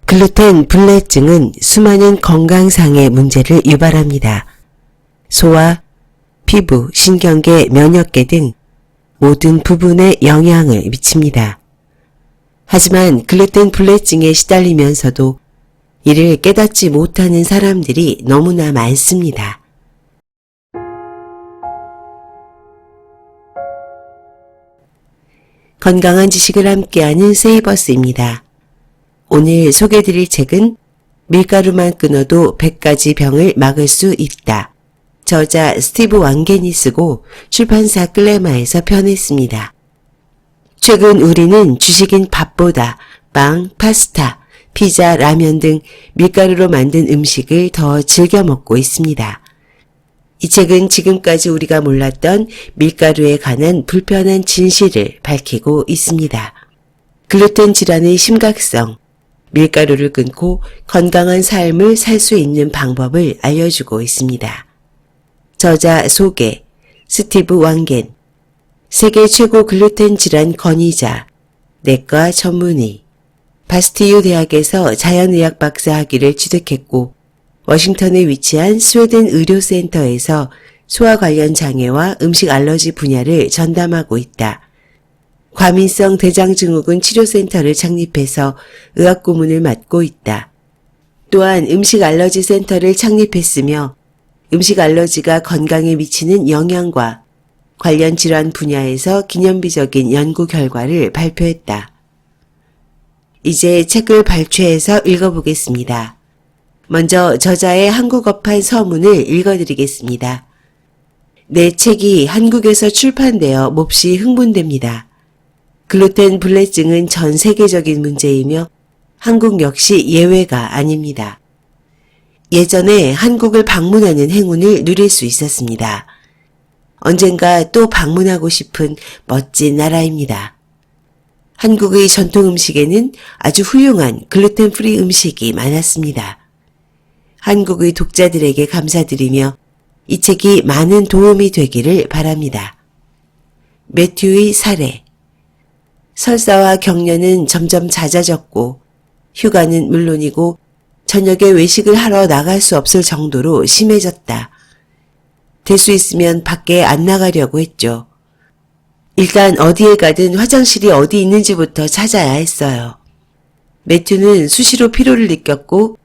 글루텐 불내증은 수많은 건강상의 문제를 유발합니다. 소화, 피부, 신경계, 면역계 등 모든 부분에 영향을 미칩니다. 하지만 글루텐 불내증에 시달리면서도 이를 깨닫지 못하는 사람들이 너무나 많습니다. 건강한 지식을 함께하는 세이버스입니다. 오늘 소개해드릴 책은 밀가루만 끊어도 100가지 병을 막을 수 있다. 저자 스티브 왕겐이 쓰고 출판사 클레마에서 편했습니다. 최근 우리는 주식인 밥보다 빵, 파스타, 피자, 라면 등 밀가루로 만든 음식을 더 즐겨 먹고 있습니다. 이 책은 지금까지 우리가 몰랐던 밀가루에 관한 불편한 진실을 밝히고 있습니다. 글루텐 질환의 심각성, 밀가루를 끊고 건강한 삶을 살 수 있는 방법을 알려주고 있습니다. 저자 소개, 스티브 왕겐, 세계 최고 글루텐 질환 권위자, 내과 전문의, 바스티유 대학에서 자연의학 박사 학위를 취득했고 워싱턴에 위치한 스웨덴 의료센터에서 소화 관련 장애와 음식 알러지 분야를 전담하고 있다. 과민성 대장증후군 치료센터를 창립해서 의학 고문을 맡고 있다. 또한 음식 알러지 센터를 창립했으며 음식 알러지가 건강에 미치는 영향과 관련 질환 분야에서 기념비적인 연구 결과를 발표했다. 이제 책을 발췌해서 읽어보겠습니다. 먼저 저자의 한국어판 서문을 읽어드리겠습니다. 내 책이 한국에서 출판되어 몹시 흥분됩니다. 글루텐 불내증은 전 세계적인 문제이며 한국 역시 예외가 아닙니다. 예전에 한국을 방문하는 행운을 누릴 수 있었습니다. 언젠가 또 방문하고 싶은 멋진 나라입니다. 한국의 전통 음식에는 아주 훌륭한 글루텐 프리 음식이 많았습니다. 한국의 독자들에게 감사드리며 이 책이 많은 도움이 되기를 바랍니다. 매튜의 사례. 설사와 격려는 점점 잦아졌고 휴가는 물론이고 저녁에 외식을 하러 나갈 수 없을 정도로 심해졌다. 될 수 있으면 밖에 안 나가려고 했죠. 일단 어디에 가든 화장실이 어디 있는지부터 찾아야 했어요. 매튜는 수시로 피로를 느꼈고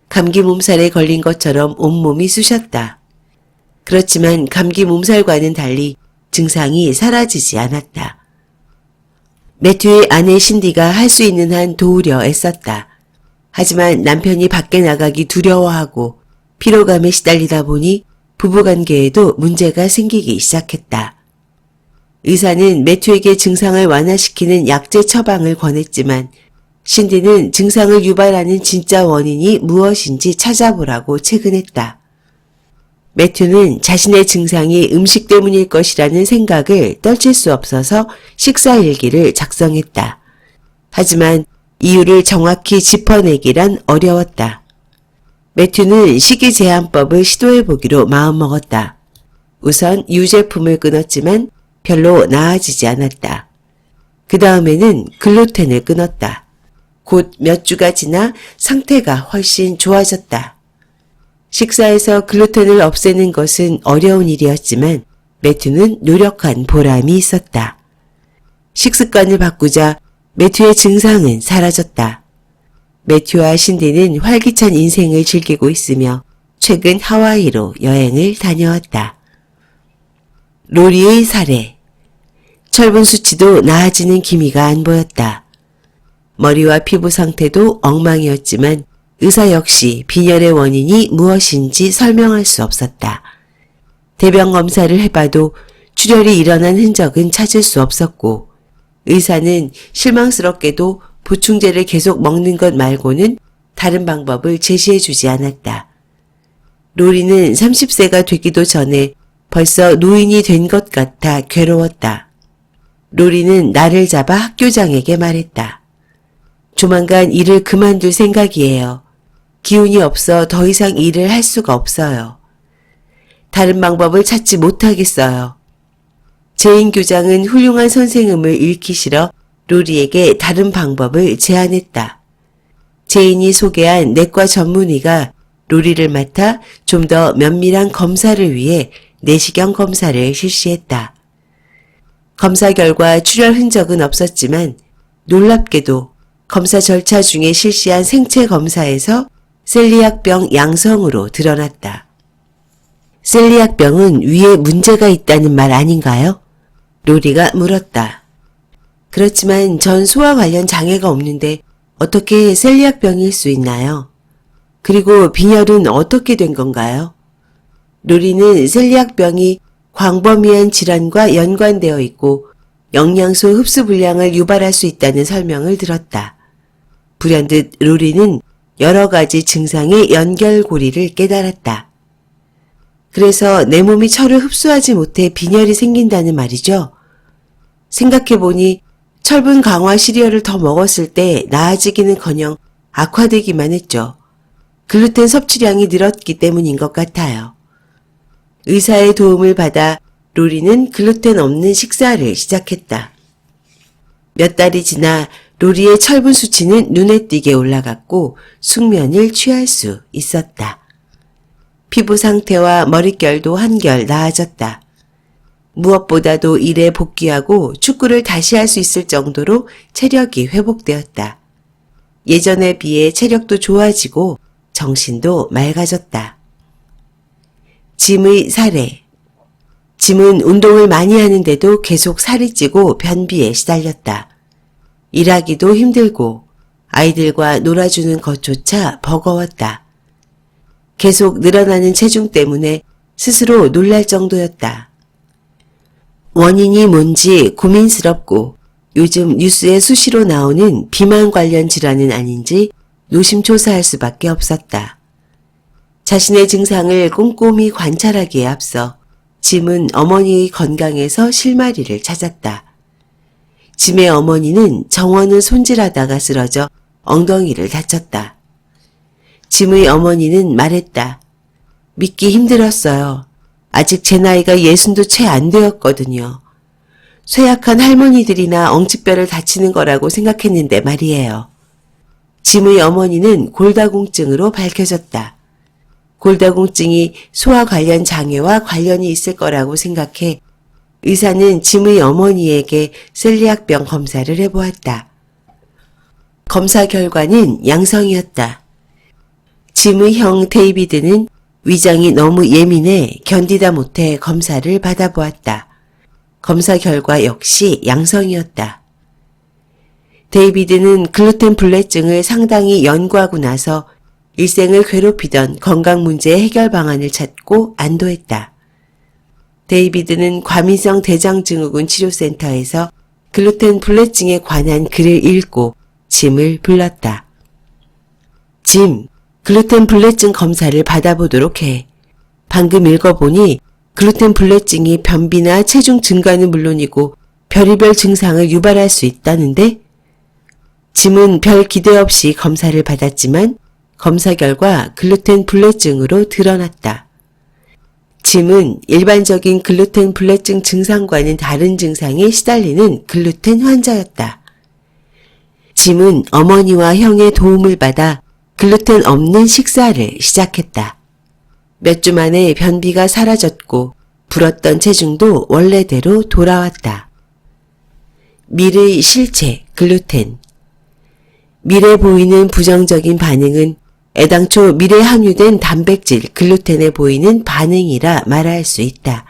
감기 몸살에 걸린 것처럼 온몸이 쑤셨다. 그렇지만 감기 몸살과는 달리 증상이 사라지지 않았다. 매튜의 아내 신디가 할 수 있는 한 도우려 애썼다. 하지만 남편이 밖에 나가기 두려워하고 피로감에 시달리다 보니 부부관계에도 문제가 생기기 시작했다. 의사는 매튜에게 증상을 완화시키는 약제 처방을 권했지만 신디는 증상을 유발하는 진짜 원인이 무엇인지 찾아보라고 채근했다. 매튜는 자신의 증상이 음식 때문일 것이라는 생각을 떨칠 수 없어서 식사일기를 작성했다. 하지만 이유를 정확히 짚어내기란 어려웠다. 매튜는 식이제한법을 시도해보기로 마음먹었다. 우선 유제품을 끊었지만 별로 나아지지 않았다. 그 다음에는 글루텐을 끊었다. 곧 몇 주가 지나 상태가 훨씬 좋아졌다. 식사에서 글루텐을 없애는 것은 어려운 일이었지만 매튜는 노력한 보람이 있었다. 식습관을 바꾸자 매튜의 증상은 사라졌다. 매튜와 신디는 활기찬 인생을 즐기고 있으며 최근 하와이로 여행을 다녀왔다. 로리의 사례. 철분 수치도 나아지는 기미가 안 보였다. 머리와 피부 상태도 엉망이었지만 의사 역시 빈혈의 원인이 무엇인지 설명할 수 없었다. 대변 검사를 해봐도 출혈이 일어난 흔적은 찾을 수 없었고 의사는 실망스럽게도 보충제를 계속 먹는 것 말고는 다른 방법을 제시해주지 않았다. 로리는 30세가 되기도 전에 벌써 노인이 된 것 같아 괴로웠다. 로리는 나를 잡아 학교장에게 말했다. 조만간 일을 그만둘 생각이에요. 기운이 없어 더 이상 일을 할 수가 없어요. 다른 방법을 찾지 못하겠어요. 제인 교장은 훌륭한 선생님을 잃기 싫어 로리에게 다른 방법을 제안했다. 제인이 소개한 내과 전문의가 로리를 맡아 좀 더 면밀한 검사를 위해 내시경 검사를 실시했다. 검사 결과 출혈 흔적은 없었지만 놀랍게도 검사 절차 중에 실시한 생체 검사에서 셀리악병 양성으로 드러났다. 셀리악병은 위에 문제가 있다는 말 아닌가요? 로리가 물었다. 그렇지만 전 소화 관련 장애가 없는데 어떻게 셀리악병일 수 있나요? 그리고 빈혈은 어떻게 된 건가요? 로리는 셀리악병이 광범위한 질환과 연관되어 있고 영양소 흡수 불량을 유발할 수 있다는 설명을 들었다. 불현듯 로리는 여러 가지 증상의 연결고리를 깨달았다. 그래서 내 몸이 철을 흡수하지 못해 빈혈이 생긴다는 말이죠. 생각해보니 철분 강화 시리얼을 더 먹었을 때 나아지기는커녕 악화되기만 했죠. 글루텐 섭취량이 늘었기 때문인 것 같아요. 의사의 도움을 받아 로리는 글루텐 없는 식사를 시작했다. 몇 달이 지나 로리의 철분 수치는 눈에 띄게 올라갔고 숙면을 취할 수 있었다. 피부 상태와 머릿결도 한결 나아졌다. 무엇보다도 일에 복귀하고 축구를 다시 할 수 있을 정도로 체력이 회복되었다. 예전에 비해 체력도 좋아지고 정신도 맑아졌다. 짐의 사례. 짐은 운동을 많이 하는데도 계속 살이 찌고 변비에 시달렸다. 일하기도 힘들고 아이들과 놀아주는 것조차 버거웠다. 계속 늘어나는 체중 때문에 스스로 놀랄 정도였다. 원인이 뭔지 고민스럽고 요즘 뉴스에 수시로 나오는 비만 관련 질환은 아닌지 노심초사할 수밖에 없었다. 자신의 증상을 꼼꼼히 관찰하기에 앞서 짐은 어머니의 건강에서 실마리를 찾았다. 짐의 어머니는 정원을 손질하다가 쓰러져 엉덩이를 다쳤다. 짐의 어머니는 말했다. 믿기 힘들었어요. 아직 제 나이가 60도 채 안 되었거든요. 쇠약한 할머니들이나 엉치뼈를 다치는 거라고 생각했는데 말이에요. 짐의 어머니는 골다공증으로 밝혀졌다. 골다공증이 소화 관련 장애와 관련이 있을 거라고 생각해 의사는 짐의 어머니에게 셀리악병 검사를 해보았다. 검사 결과는 양성이었다. 짐의 형 데이비드는 위장이 너무 예민해 견디다 못해 검사를 받아보았다. 검사 결과 역시 양성이었다. 데이비드는 글루텐 불내증을 상당히 연구하고 나서 일생을 괴롭히던 건강 문제의 해결 방안을 찾고 안도했다. 데이비드는 과민성 대장증후군 치료센터에서 글루텐 불내증에 관한 글을 읽고 짐을 불렀다. 짐, 글루텐 불내증 검사를 받아보도록 해. 방금 읽어보니 글루텐 불내증이 변비나 체중 증가는 물론이고 별의별 증상을 유발할 수 있다는데? 짐은 별 기대 없이 검사를 받았지만 검사 결과 글루텐 불내증으로 드러났다. 짐은 일반적인 글루텐 불내증 증상과는 다른 증상에 시달리는 글루텐 환자였다. 짐은 어머니와 형의 도움을 받아 글루텐 없는 식사를 시작했다. 몇 주 만에 변비가 사라졌고 불었던 체중도 원래대로 돌아왔다. 밀의 실체, 글루텐. 밀에 보이는 부정적인 반응은 애당초 밀에 함유된 단백질, 글루텐에 보이는 반응이라 말할 수 있다.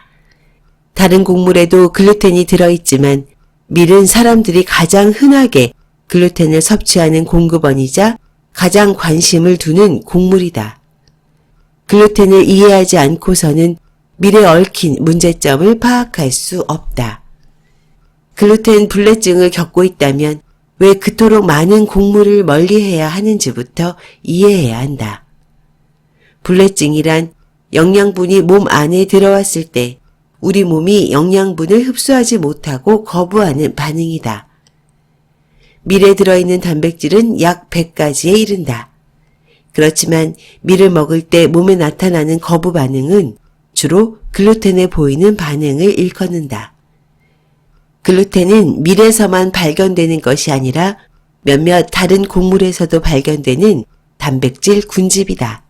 다른 곡물에도 글루텐이 들어있지만 밀은 사람들이 가장 흔하게 글루텐을 섭취하는 공급원이자 가장 관심을 두는 곡물이다. 글루텐을 이해하지 않고서는 밀에 얽힌 문제점을 파악할 수 없다. 글루텐 불내증을 겪고 있다면 왜 그토록 많은 곡물을 멀리해야 하는지부터 이해해야 한다. 불내증이란 영양분이 몸 안에 들어왔을 때 우리 몸이 영양분을 흡수하지 못하고 거부하는 반응이다. 밀에 들어있는 단백질은 약 100가지에 이른다. 그렇지만 밀을 먹을 때 몸에 나타나는 거부 반응은 주로 글루텐에 보이는 반응을 일컫는다. 글루텐은 밀에서만 발견되는 것이 아니라 몇몇 다른 곡물에서도 발견되는 단백질 군집이다.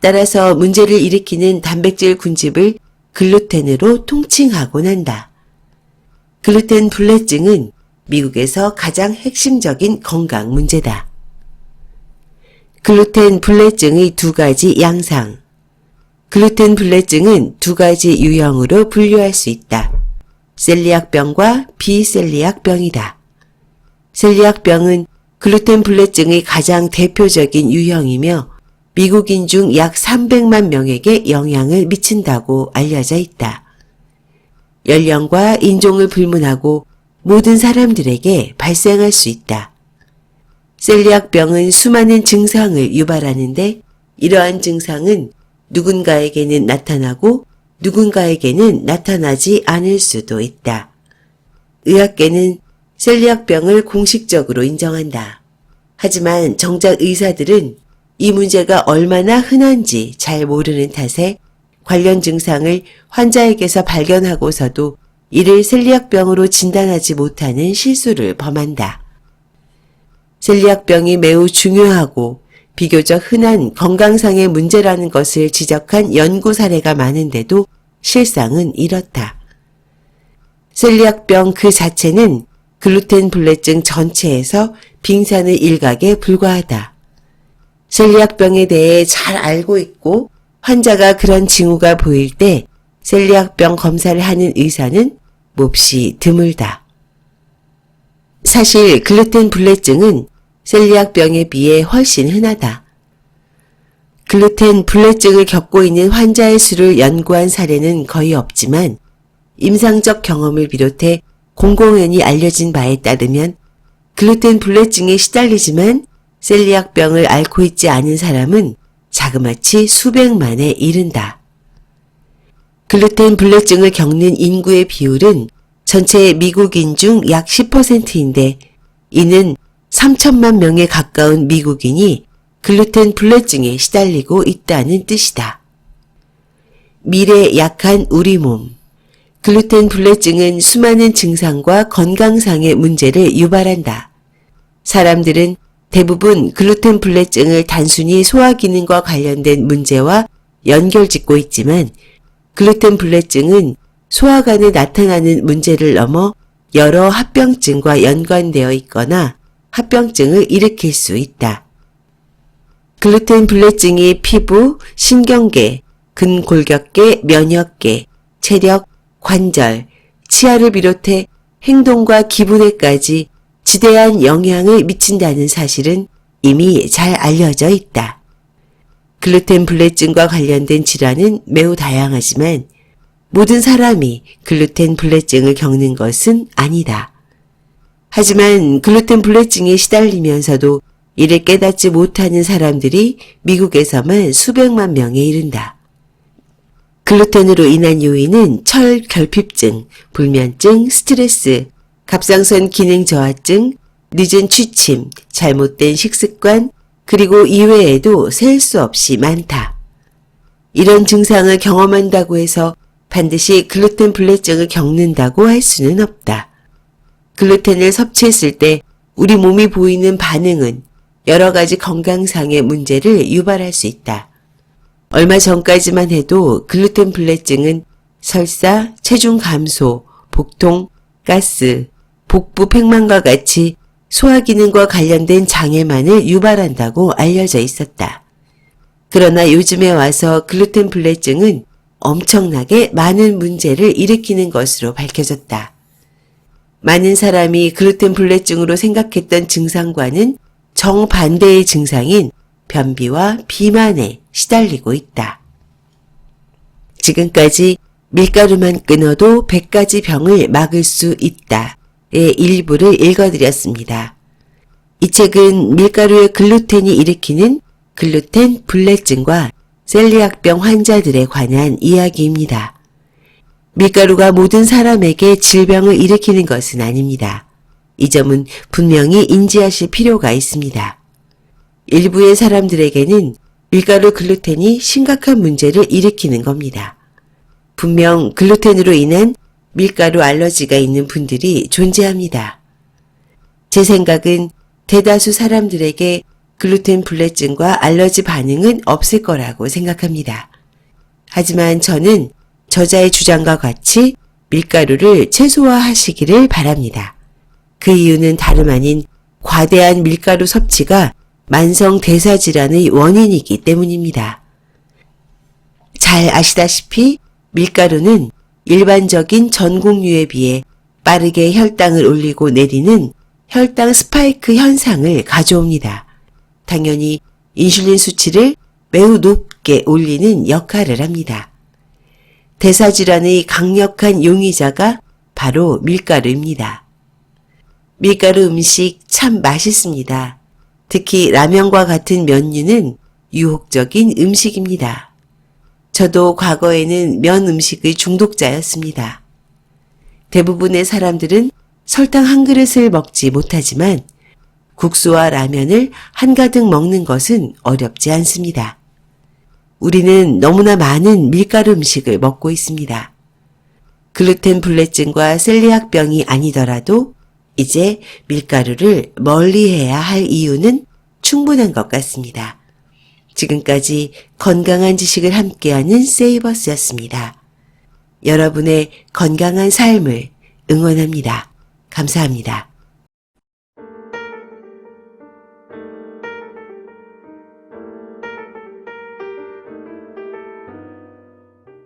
따라서 문제를 일으키는 단백질 군집을 글루텐으로 통칭하곤 한다. 글루텐 불내증은 미국에서 가장 핵심적인 건강 문제다. 글루텐 불내증의 두 가지 양상. 글루텐 불내증은 두 가지 유형으로 분류할 수 있다. 셀리악병과 비셀리악병이다. 셀리악병은 글루텐 불내증의 가장 대표적인 유형이며 미국인 중 약 300만 명에게 영향을 미친다고 알려져 있다. 연령과 인종을 불문하고 모든 사람들에게 발생할 수 있다. 셀리악병은 수많은 증상을 유발하는데 이러한 증상은 누군가에게는 나타나고 누군가에게는 나타나지 않을 수도 있다. 의학계는 셀리악병을 공식적으로 인정한다. 하지만 정작 의사들은 이 문제가 얼마나 흔한지 잘 모르는 탓에 관련 증상을 환자에게서 발견하고서도 이를 셀리악병으로 진단하지 못하는 실수를 범한다. 셀리악병이 매우 중요하고 비교적 흔한 건강상의 문제라는 것을 지적한 연구 사례가 많은데도 실상은 이렇다. 셀리악병 그 자체는 글루텐 불내증 전체에서 빙산의 일각에 불과하다. 셀리악병에 대해 잘 알고 있고 환자가 그런 징후가 보일 때 셀리악병 검사를 하는 의사는 몹시 드물다. 사실 글루텐 불내증은 셀리악병에 비해 훨씬 흔하다. 글루텐 불내증을 겪고 있는 환자의 수를 연구한 사례는 거의 없지만 임상적 경험을 비롯해 공공연히 알려진 바에 따르면 글루텐 불내증에 시달리지만 셀리악병을 앓고 있지 않은 사람은 자그마치 수백만에 이른다. 글루텐 불내증을 겪는 인구의 비율은 전체 미국인 중 약 10%인데 이는 3천만 명에 가까운 미국인이 글루텐 불내증에 시달리고 있다는 뜻이다. 미래 약한 우리 몸. 글루텐 불내증은 수많은 증상과 건강상의 문제를 유발한다. 사람들은 대부분 글루텐 불내증을 단순히 소화기능과 관련된 문제와 연결짓고 있지만 글루텐 불내증은 소화관에 나타나는 문제를 넘어 여러 합병증과 연관되어 있거나 합병증을 일으킬 수 있다. 글루텐 불내증이 피부, 신경계, 근골격계, 면역계, 체력, 관절, 치아를 비롯해 행동과 기분에까지 지대한 영향을 미친다는 사실은 이미 잘 알려져 있다. 글루텐 불내증과 관련된 질환은 매우 다양하지만 모든 사람이 글루텐 불내증을 겪는 것은 아니다. 하지만 글루텐 불내증에 시달리면서도 이를 깨닫지 못하는 사람들이 미국에서만 수백만 명에 이른다. 글루텐으로 인한 요인은 철 결핍증, 불면증, 스트레스, 갑상선 기능 저하증, 늦은 취침, 잘못된 식습관, 그리고 이외에도 셀 수 없이 많다. 이런 증상을 경험한다고 해서 반드시 글루텐 불내증을 겪는다고 할 수는 없다. 글루텐을 섭취했을 때 우리 몸이 보이는 반응은 여러 가지 건강상의 문제를 유발할 수 있다. 얼마 전까지만 해도 글루텐 불내증은 설사, 체중 감소, 복통, 가스, 복부 팽만과 같이 소화기능과 관련된 장애만을 유발한다고 알려져 있었다. 그러나 요즘에 와서 글루텐 불내증은 엄청나게 많은 문제를 일으키는 것으로 밝혀졌다. 많은 사람이 글루텐 불내증으로 생각했던 증상과는 정반대의 증상인 변비와 비만에 시달리고 있다. 지금까지 밀가루만 끊어도 100가지 병을 막을 수 있다의 일부를 읽어드렸습니다. 이 책은 밀가루의 글루텐이 일으키는 글루텐 불내증과 셀리악병 환자들에 관한 이야기입니다. 밀가루가 모든 사람에게 질병을 일으키는 것은 아닙니다. 이 점은 분명히 인지하실 필요가 있습니다. 일부의 사람들에게는 밀가루 글루텐이 심각한 문제를 일으키는 겁니다. 분명 글루텐으로 인한 밀가루 알러지가 있는 분들이 존재합니다. 제 생각은 대다수 사람들에게 글루텐 불내증과 알러지 반응은 없을 거라고 생각합니다. 하지만 저는 저자의 주장과 같이 밀가루를 최소화하시기를 바랍니다. 그 이유는 다름 아닌 과대한 밀가루 섭취가 만성 대사질환의 원인이기 때문입니다. 잘 아시다시피 밀가루는 일반적인 전곡류에 비해 빠르게 혈당을 올리고 내리는 혈당 스파이크 현상을 가져옵니다. 당연히 인슐린 수치를 매우 높게 올리는 역할을 합니다. 대사질환의 강력한 용의자가 바로 밀가루입니다. 밀가루 음식 참 맛있습니다. 특히 라면과 같은 면류는 유혹적인 음식입니다. 저도 과거에는 면 음식의 중독자였습니다. 대부분의 사람들은 설탕 한 그릇을 먹지 못하지만 국수와 라면을 한가득 먹는 것은 어렵지 않습니다. 우리는 너무나 많은 밀가루 음식을 먹고 있습니다. 글루텐 불내증과 셀리악병이 아니더라도 이제 밀가루를 멀리해야 할 이유는 충분한 것 같습니다. 지금까지 건강한 지식을 함께하는 세이버스였습니다. 여러분의 건강한 삶을 응원합니다. 감사합니다.